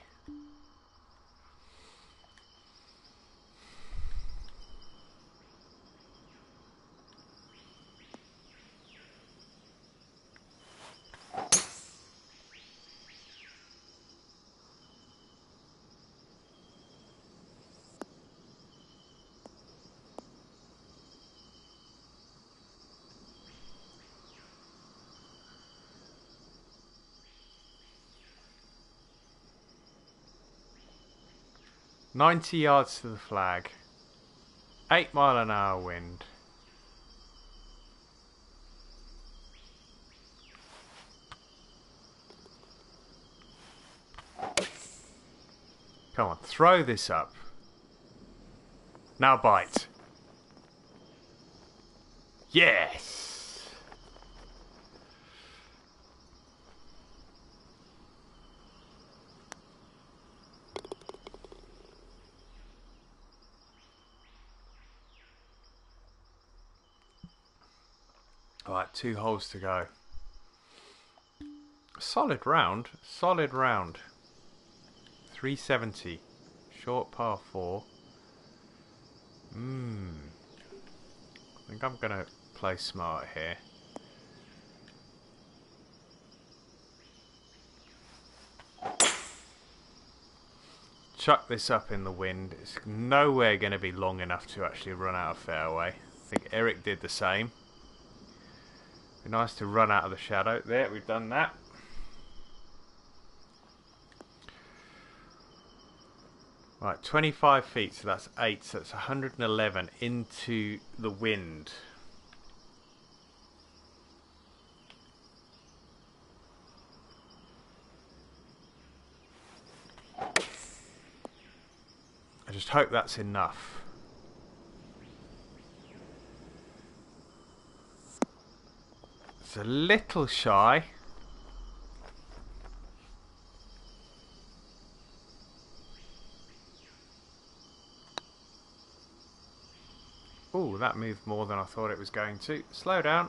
S1: $90 yards to the flag. 8-mile-an-hour wind. Come on, throw this up. Now bite. Yes! Alright, 2 holes to go. Solid round. Solid round. 370. Short par 4. I think I'm going to play smart here. Chuck this up in the wind. It's nowhere going to be long enough to actually run out of fairway. I think Eric did the same. Be nice to run out of the shadow. There, we've done that. Right, 25 feet, so that's 8, so that's 111 into the wind. I just hope that's enough. It's a little shy. Ooh, that moved more than I thought it was going to. Slow down.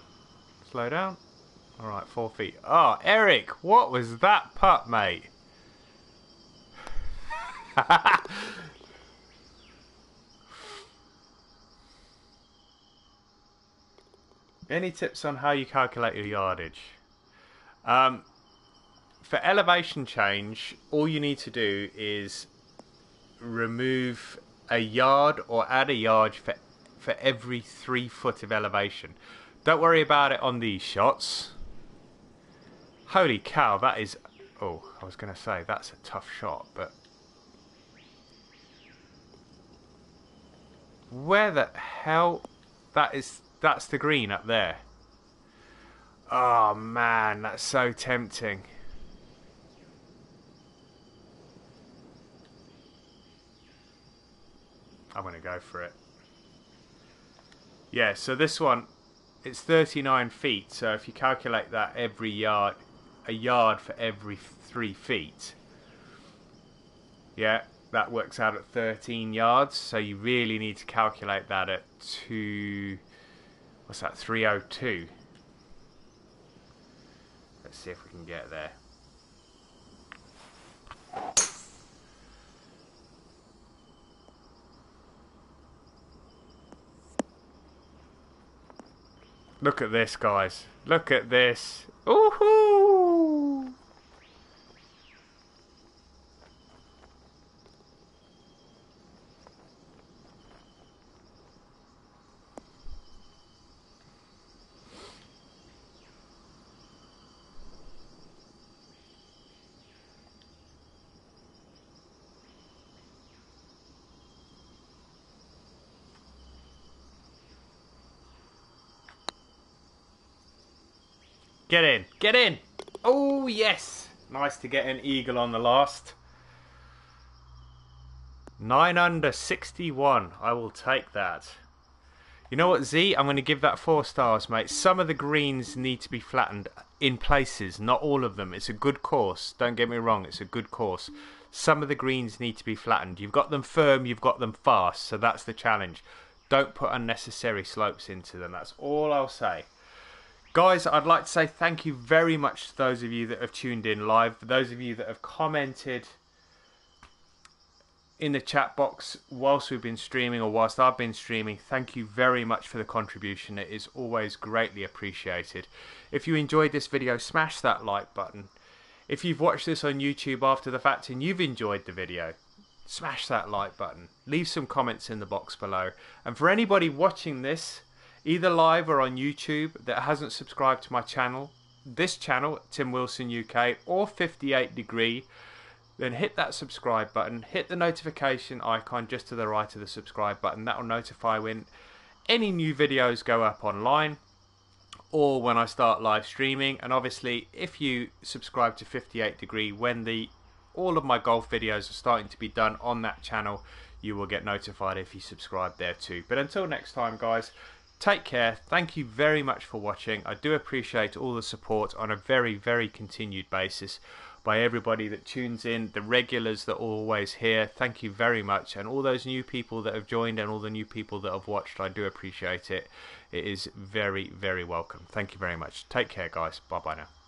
S1: Slow down. Alright, 4 feet. Oh, Eric, what was that putt, mate? Any tips on how you calculate your yardage? For elevation change, all you need to do is remove a yard or add a yard for every 3 foot of elevation. Don't worry about it on these shots. Holy cow, that is... Oh, I was going to say, that's a tough shot, but... Where the hell... That's the green up there. Oh man, that's so tempting. I'm going to go for it. Yeah, so this one, it's 39 feet. So if you calculate that every yard, a yard for every 3 feet. Yeah, that works out at 13 yards. So you really need to calculate that at 2... What's that? 302. Let's see if we can get there. Look at this, guys. Look at this. Woohoo! Get in. Get in. Oh, yes. Nice to get an eagle on the last. 9 under 61. I will take that. You know what, Z? I'm going to give that 4 stars, mate. Some of the greens need to be flattened in places. Not all of them. It's a good course. Don't get me wrong. It's a good course. Some of the greens need to be flattened. You've got them firm. You've got them fast. So that's the challenge. Don't put unnecessary slopes into them. That's all I'll say. Guys, I'd like to say thank you very much to those of you that have tuned in live. For those of you that have commented in the chat box whilst we've been streaming or whilst I've been streaming, thank you very much for the contribution. It is always greatly appreciated. If you enjoyed this video, smash that like button. If you've watched this on YouTube after the fact and you've enjoyed the video, smash that like button. Leave some comments in the box below. And for anybody watching this, either live or on YouTube, that hasn't subscribed to my channel, this channel, Tim Wilson UK, or 58 Degree, then hit that subscribe button, hit the notification icon just to the right of the subscribe button. That will notify when any new videos go up online or when I start live streaming. And obviously, if you subscribe to 58 Degree, when all of my golf videos are starting to be done on that channel, you will get notified if you subscribe there too. But until next time, guys, take care. Thank you very much for watching. I do appreciate all the support on a very, very continued basis. by everybody that tunes in, the regulars that are always here. Thank you very much. And all those new people that have joined and all the new people that have watched, I do appreciate it. It is very, very welcome. Thank you very much. Take care, guys. Bye-bye now.